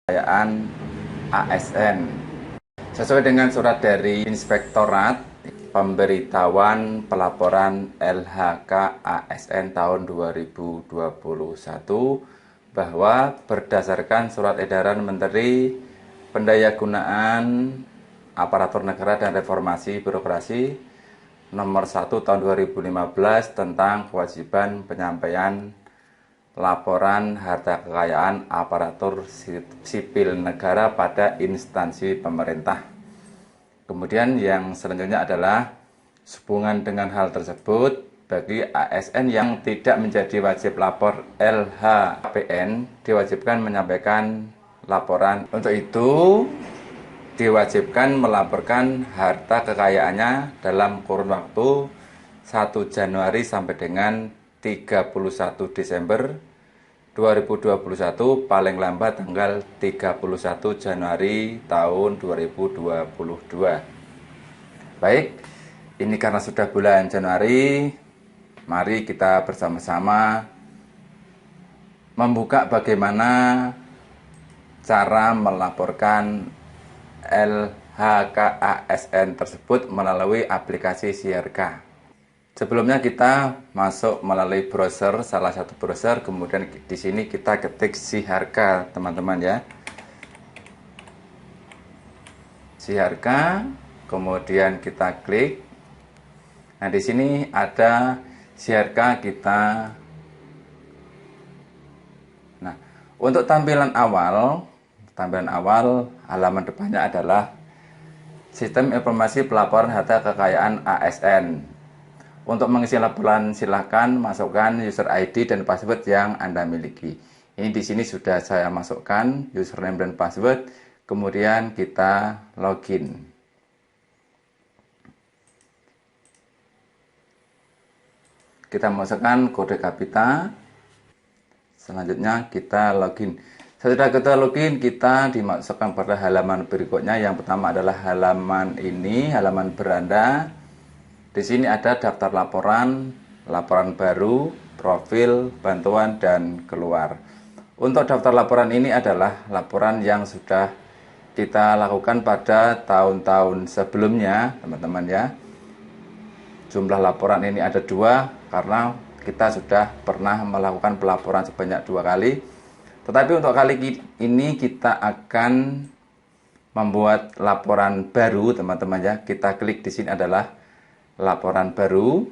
kekayaan ASN. Sesuai dengan surat dari Inspektorat Pemberitahuan Pelaporan LHK ASN tahun 2021 bahwa berdasarkan surat edaran Menteri Pendayagunaan Aparatur Negara dan Reformasi Birokrasi nomor 1 tahun 2015 tentang kewajiban penyampaian laporan harta kekayaan aparatur sipil negara pada instansi pemerintah. Kemudian yang selanjutnya adalah sehubungan dengan hal tersebut, bagi ASN yang tidak menjadi wajib lapor LHKPN diwajibkan menyampaikan laporan. Untuk itu diwajibkan melaporkan harta kekayaannya dalam kurun waktu 1 Januari sampai dengan 31 Desember 2021, paling lambat tanggal 31 Januari tahun 2022. Baik, ini karena sudah bulan Januari, mari kita bersama-sama membuka bagaimana cara melaporkan LHKASN tersebut melalui aplikasi Siharka. Sebelumnya kita masuk melalui browser, salah satu browser, kemudian di sini kita ketik Siharka, teman-teman ya. Siharka, kemudian kita klik. Nah, di sini ada Siharka kita. Nah, untuk tampilan awal halaman depannya adalah Sistem Informasi Pelaporan Harta Kekayaan ASN. Untuk mengisi laporan silakan masukkan user ID dan password yang Anda miliki. Ini di sini sudah saya masukkan username dan password, kemudian kita login. Kita masukkan kode kapita. Selanjutnya kita login. Setelah kita login, kita dimasukkan pada halaman berikutnya. Yang pertama adalah halaman ini, halaman beranda. Di sini ada daftar laporan, laporan baru, profil, bantuan, dan keluar. Untuk daftar laporan ini adalah laporan yang sudah kita lakukan pada tahun-tahun sebelumnya, teman-teman ya. Jumlah laporan ini ada 2 karena kita sudah pernah melakukan pelaporan sebanyak 2 kali. Tetapi untuk kali ini kita akan membuat laporan baru, teman-teman ya. Kita klik di sini adalah laporan baru.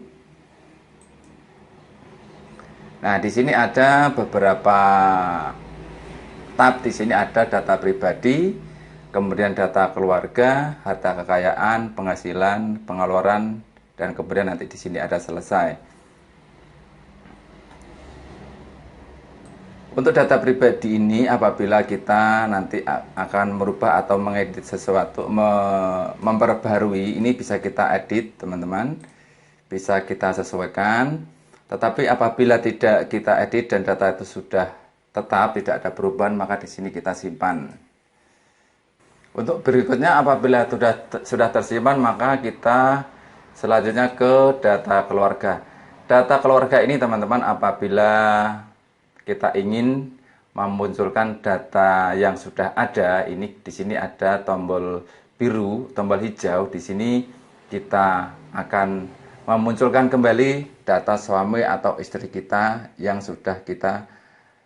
Nah, di sini ada beberapa tab. Di sini ada data pribadi, kemudian data keluarga, harta kekayaan, penghasilan, pengeluaran, dan kemudian nanti di sini ada selesai. Untuk data pribadi ini, apabila kita nanti akan merubah atau mengedit sesuatu, memperbarui, ini bisa kita edit, teman-teman. Bisa kita sesuaikan. Tetapi apabila tidak kita edit dan data itu sudah tetap, tidak ada perubahan, maka di sini kita simpan. Untuk berikutnya, apabila sudah tersimpan, maka kita selanjutnya ke data keluarga. Data keluarga ini, teman-teman, apabila kita ingin memunculkan data yang sudah ada, ini di sini ada tombol biru, tombol hijau. Di sini kita akan memunculkan kembali data suami atau istri kita yang sudah kita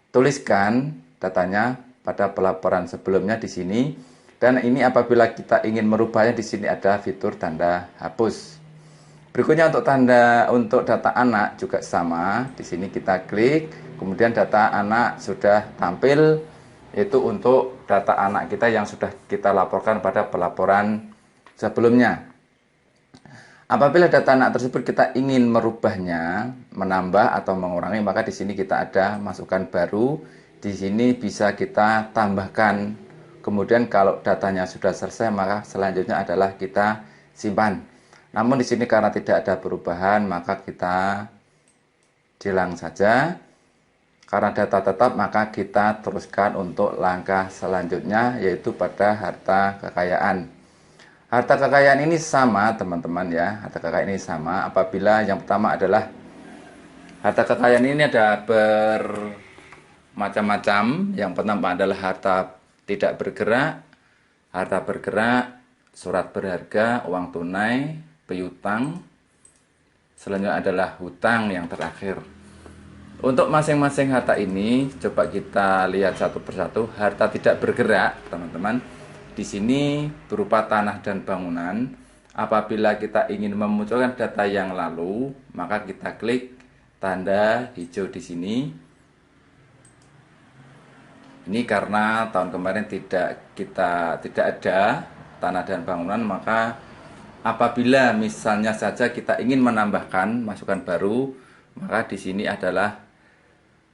tuliskan datanya pada pelaporan sebelumnya di sini. Dan ini apabila kita ingin merubahnya, di sini ada fitur tanda hapus. Berikutnya untuk data anak juga sama. Di sini kita klik, kemudian data anak sudah tampil, yaitu untuk data anak kita yang sudah kita laporkan pada pelaporan sebelumnya. Apabila data anak tersebut kita ingin merubahnya, menambah atau mengurangi, maka di sini kita ada masukan baru. Di sini bisa kita tambahkan. Kemudian kalau datanya sudah selesai, maka selanjutnya adalah kita simpan. Namun di sini karena tidak ada perubahan, maka kita hilang saja. Karena data tetap, maka kita teruskan untuk langkah selanjutnya, yaitu pada harta kekayaan. Harta kekayaan ini sama, teman-teman ya. Harta kekayaan ini sama. Apabila yang pertama adalah harta kekayaan ini ada bermacam-macam. Yang pertama adalah harta tidak bergerak, harta bergerak, surat berharga, uang tunai, piutang. Selanjutnya adalah hutang yang terakhir. Untuk masing-masing harta ini, coba kita lihat satu persatu. Harta tidak bergerak, teman-teman, di sini berupa tanah dan bangunan. Apabila kita ingin memunculkan data yang lalu, maka kita klik tanda hijau di sini. Ini karena tahun kemarin tidak ada tanah dan bangunan, maka apabila misalnya saja kita ingin menambahkan masukan baru, maka di sini adalah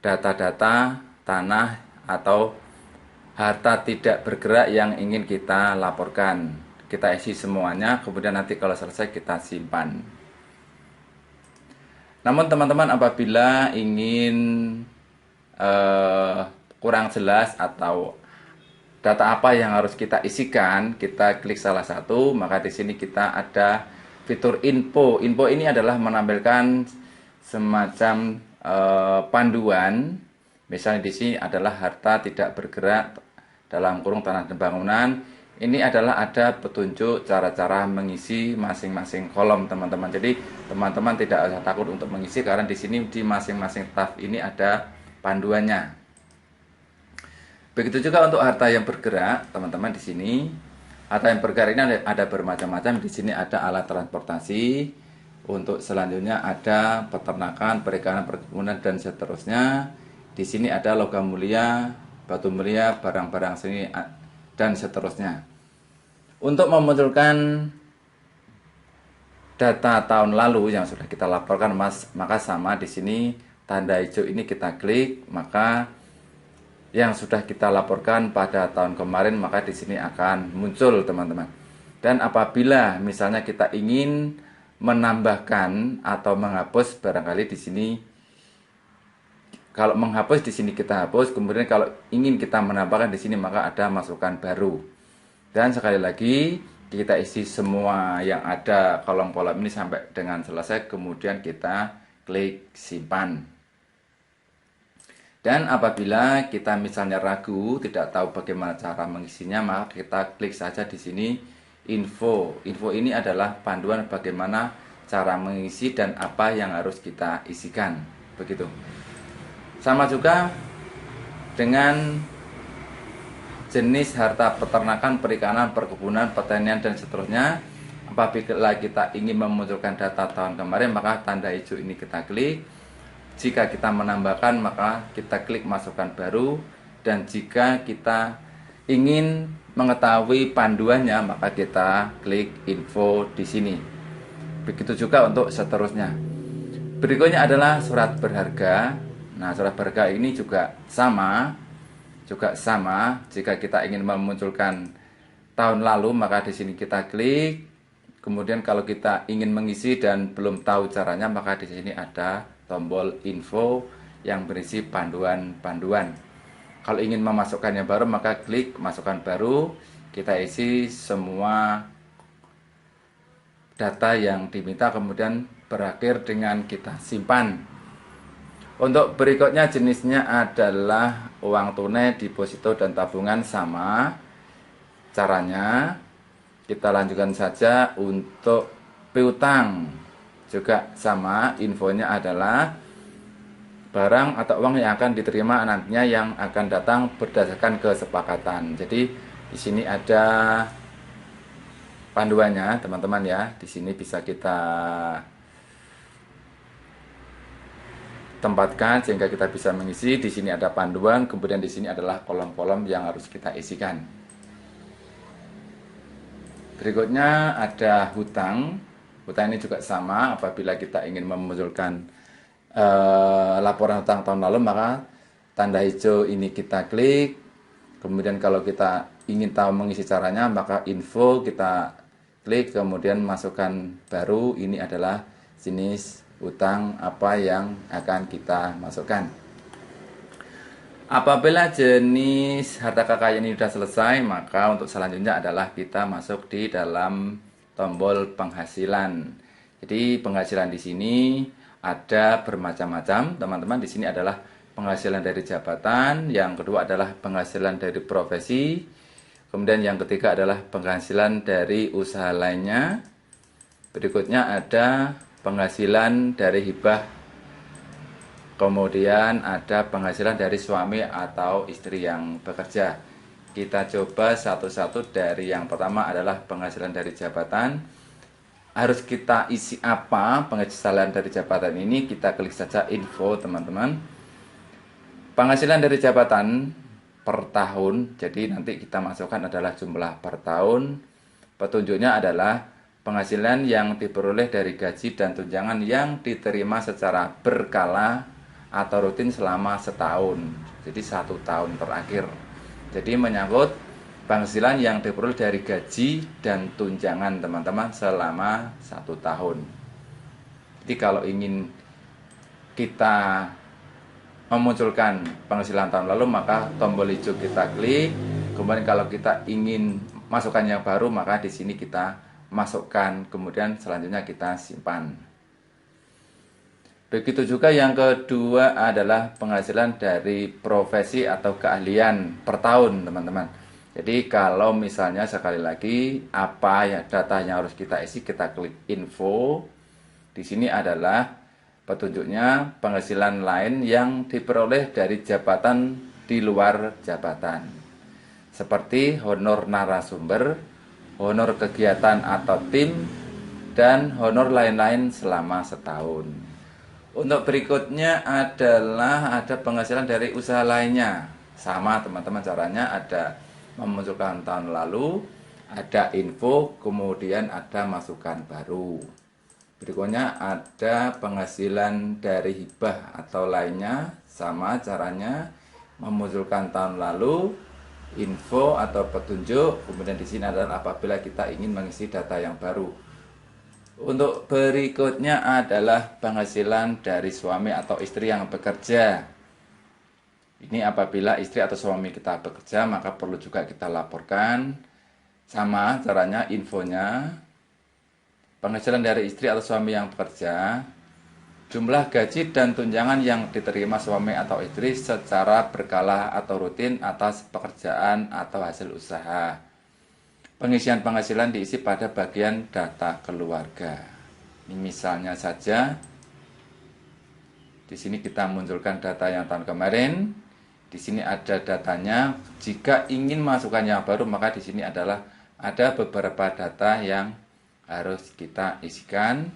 data-data tanah atau harta tidak bergerak yang ingin kita laporkan. Kita isi semuanya, kemudian nanti kalau selesai kita simpan. Namun teman-teman apabila ingin kurang jelas atau data apa yang harus kita isikan, kita klik salah satu, maka di sini kita ada fitur info. Info ini adalah menampilkan semacam panduan. Misalnya di sini adalah harta tidak bergerak dalam kurung tanah dan bangunan. Ini adalah ada petunjuk cara-cara mengisi masing-masing kolom, teman-teman. Jadi teman-teman tidak usah takut untuk mengisi karena di sini di masing-masing tab ini ada panduannya. Begitu juga untuk harta yang bergerak, teman-teman. Di sini harta yang bergerak ini ada bermacam-macam. Di sini ada alat transportasi. Untuk selanjutnya ada peternakan, perikanan, perkebunan dan seterusnya. Di sini ada logam mulia, batu mulia, barang-barang seni dan seterusnya. Untuk memunculkan data tahun lalu yang sudah kita laporkan, maka sama di sini tanda hijau ini kita klik, maka yang sudah kita laporkan pada tahun kemarin maka di sini akan muncul, teman-teman. Dan apabila misalnya kita ingin menambahkan atau menghapus, barangkali di sini kalau menghapus di sini kita hapus, kemudian kalau ingin kita menambahkan di sini maka ada masukan baru. Dan sekali lagi kita isi semua yang ada kolom-kolom ini sampai dengan selesai, kemudian kita klik simpan. Dan apabila kita misalnya ragu, tidak tahu bagaimana cara mengisinya, maka kita klik saja di sini info. Info ini adalah panduan bagaimana cara mengisi dan apa yang harus kita isikan. Begitu. Sama juga dengan jenis harta peternakan, perikanan, perkebunan, pertanian dan seterusnya. Apabila kita ingin memunculkan data tahun kemarin, maka tanda hijau ini kita klik. Jika kita menambahkan, maka kita klik masukkan baru. Dan jika kita ingin mengetahui panduannya, maka kita klik info di sini. Begitu juga untuk seterusnya. Berikutnya adalah surat berharga. Nah, surat berharga ini juga sama. Jika kita ingin memunculkan tahun lalu, maka di sini kita klik. Kemudian kalau kita ingin mengisi dan belum tahu caranya, maka di sini ada tombol info yang berisi panduan-panduan. Kalau ingin memasukkan yang baru, maka klik masukkan baru. Kita isi semua data yang diminta, kemudian berakhir dengan kita simpan. Untuk berikutnya jenisnya adalah uang tunai, deposito dan tabungan. Sama caranya. Kita lanjutkan saja. Untuk piutang juga sama, infonya adalah barang atau uang yang akan diterima nantinya yang akan datang berdasarkan kesepakatan. Jadi di sini ada panduannya, teman-teman ya. Di sini bisa kita tempatkan sehingga kita bisa mengisi. Di sini ada panduan, kemudian di sini adalah kolom-kolom yang harus kita isikan. Berikutnya ada hutang. Hutang ini juga sama, apabila kita ingin memunculkan laporan hutang tahun lalu, maka tanda hijau ini kita klik. Kemudian kalau kita ingin tahu mengisi caranya, maka info kita klik, kemudian masukkan baru. Ini adalah jenis hutang apa yang akan kita masukkan. Apabila jenis harta kekayaan ini sudah selesai, maka untuk selanjutnya adalah kita masuk di dalam tombol penghasilan. Jadi penghasilan di sini ada bermacam-macam, teman-teman. Di sini adalah penghasilan dari jabatan, yang kedua adalah penghasilan dari profesi, kemudian yang ketiga adalah penghasilan dari usaha lainnya. Berikutnya ada penghasilan dari hibah, kemudian ada penghasilan dari suami atau istri yang bekerja. Kita coba satu-satu. Dari yang pertama adalah penghasilan dari jabatan. Harus kita isi apa penghasilan dari jabatan ini? Kita klik saja info, teman-teman. Penghasilan dari jabatan per tahun, jadi nanti kita masukkan adalah jumlah per tahun. Petunjuknya adalah penghasilan yang diperoleh dari gaji dan tunjangan yang diterima secara berkala atau rutin selama setahun. Jadi 1 tahun terakhir. Jadi menyangkut penghasilan yang diperoleh dari gaji dan tunjangan, teman-teman, selama 1 tahun. Jadi kalau ingin kita memunculkan penghasilan tahun lalu, maka tombol hijau kita klik. Kemudian kalau kita ingin masukkan yang baru, maka di sini kita masukkan, kemudian selanjutnya kita simpan. Begitu juga yang kedua adalah penghasilan dari profesi atau keahlian per tahun, teman-teman. Jadi kalau misalnya sekali lagi apa ya data yang harus kita isi, kita klik info. Di sini adalah petunjuknya penghasilan lain yang diperoleh dari jabatan di luar jabatan, seperti honor narasumber, honor kegiatan atau tim, dan honor lain-lain selama setahun. Untuk berikutnya adalah ada penghasilan dari usaha lainnya. Sama, teman-teman, caranya ada memunculkan tahun lalu, ada info, kemudian ada masukan baru. Berikutnya ada penghasilan dari hibah atau lainnya. Sama caranya, memunculkan tahun lalu, info atau petunjuk, kemudian di sini adalah apabila kita ingin mengisi data yang baru. Untuk berikutnya adalah penghasilan dari suami atau istri yang bekerja. Ini apabila istri atau suami kita bekerja, maka perlu juga kita laporkan. Sama caranya, infonya penghasilan dari istri atau suami yang bekerja, jumlah gaji dan tunjangan yang diterima suami atau istri secara berkala atau rutin atas pekerjaan atau hasil usaha. Pengisian penghasilan diisi pada bagian data keluarga. Ini misalnya saja, di sini kita munculkan data yang tahun kemarin. Di sini ada datanya. Jika ingin masukkan yang baru, maka di sini adalah ada beberapa data yang harus kita isikan.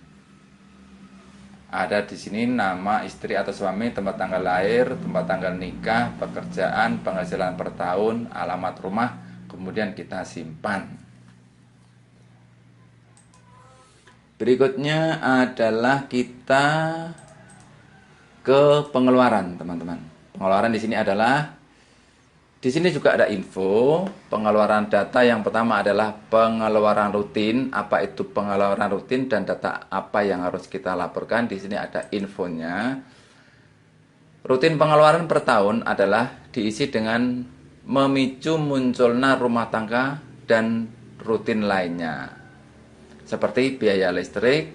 Ada di sini nama istri atau suami, tempat tanggal lahir, tempat tanggal nikah, pekerjaan, penghasilan per tahun, alamat rumah, kemudian kita simpan. Berikutnya adalah kita ke pengeluaran, teman-teman. Pengeluaran di sini adalah, di sini juga ada info pengeluaran data. Yang pertama adalah pengeluaran rutin. Apa itu pengeluaran rutin dan data apa yang harus kita laporkan? Di sini ada infonya. Rutin pengeluaran per tahun adalah diisi dengan memicu munculnya rumah tangga dan rutin lainnya, seperti biaya listrik,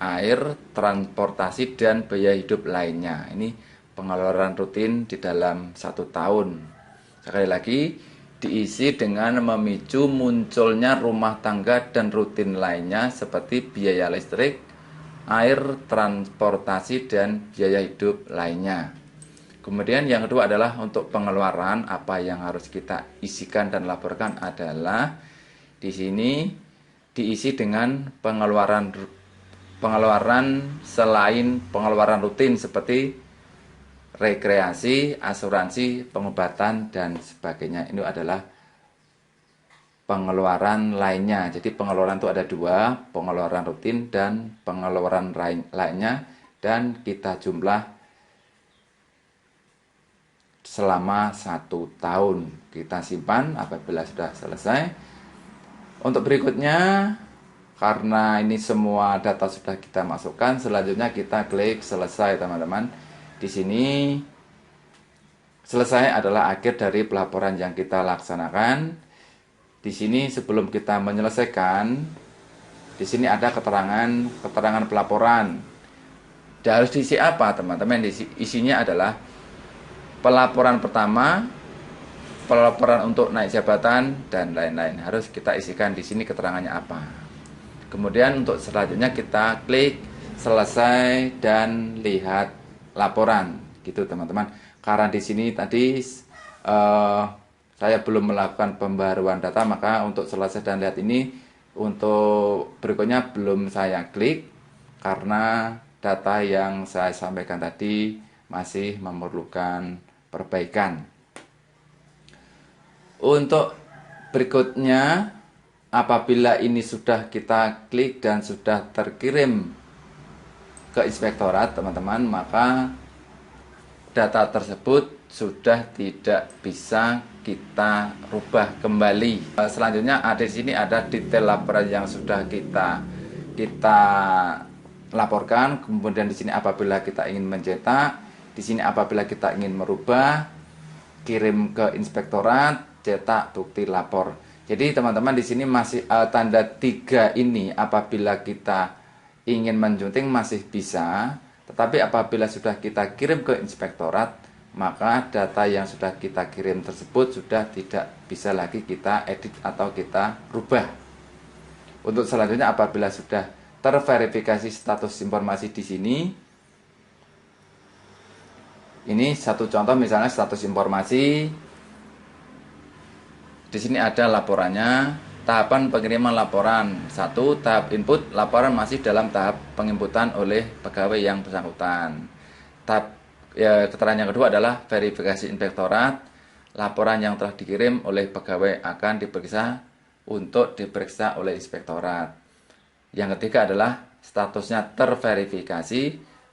air, transportasi, dan biaya hidup lainnya. Ini pengeluaran rutin di dalam 1 tahun. Sekali lagi, diisi dengan memicu munculnya rumah tangga dan rutin lainnya seperti biaya listrik, air, transportasi, dan biaya hidup lainnya. Kemudian yang kedua adalah untuk pengeluaran, apa yang harus kita isikan dan laporkan adalah di sini diisi dengan pengeluaran selain pengeluaran rutin seperti rekreasi, asuransi, pengobatan, dan sebagainya. Ini adalah pengeluaran lainnya. Jadi pengeluaran itu ada 2, pengeluaran rutin dan pengeluaran lainnya, dan kita jumlah selama 1 tahun. Kita simpan apabila sudah selesai. Untuk berikutnya, karena ini semua data sudah kita masukkan, selanjutnya kita klik selesai, teman-teman. Di sini selesai adalah akhir dari pelaporan yang kita laksanakan. Di sini sebelum kita menyelesaikan, di sini ada keterangan pelaporan. Dan harus diisi apa, teman-teman? Isinya adalah pelaporan pertama, pelaporan untuk naik jabatan, dan lain-lain. Harus kita isikan di sini keterangannya apa. Kemudian untuk selanjutnya kita klik selesai dan lihat laporan, gitu teman-teman. Karena di sini tadi saya belum melakukan pembaruan data, maka untuk selesai dan lihat ini untuk berikutnya belum saya klik karena data yang saya sampaikan tadi masih memerlukan perbaikan. Untuk berikutnya, apabila ini sudah kita klik dan sudah terkirim ke inspektorat teman-teman, maka data tersebut sudah tidak bisa kita rubah kembali. Selanjutnya ada di sini ada detail laporan yang sudah kita laporkan. Kemudian di sini apabila kita ingin mencetak, di sini apabila kita ingin merubah, kirim ke inspektorat, cetak bukti lapor. Jadi teman-teman di sini masih tanda 3 ini apabila kita ingin menjunting masih bisa, tetapi apabila sudah kita kirim ke inspektorat, maka data yang sudah kita kirim tersebut sudah tidak bisa lagi kita edit atau kita rubah. Untuk selanjutnya apabila sudah terverifikasi status informasi di sini, ini satu contoh misalnya status informasi. Di sini ada laporannya, tahapan pengiriman laporan 1, tahap input laporan masih dalam tahap penginputan oleh pegawai yang bersangkutan. Tahap keterangan yang kedua adalah verifikasi inspektorat, laporan yang telah dikirim oleh pegawai akan diperiksa untuk diperiksa oleh inspektorat. Yang ketiga adalah statusnya terverifikasi,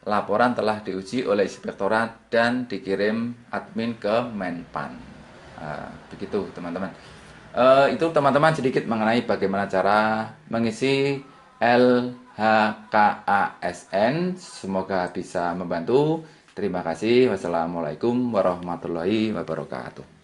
laporan telah diuji oleh inspektorat dan dikirim admin ke Menpan. Begitu teman-teman. Itu teman-teman sedikit mengenai bagaimana cara mengisi LHKASN. Semoga bisa membantu. Terima kasih. Wassalamualaikum warahmatullahi wabarakatuh.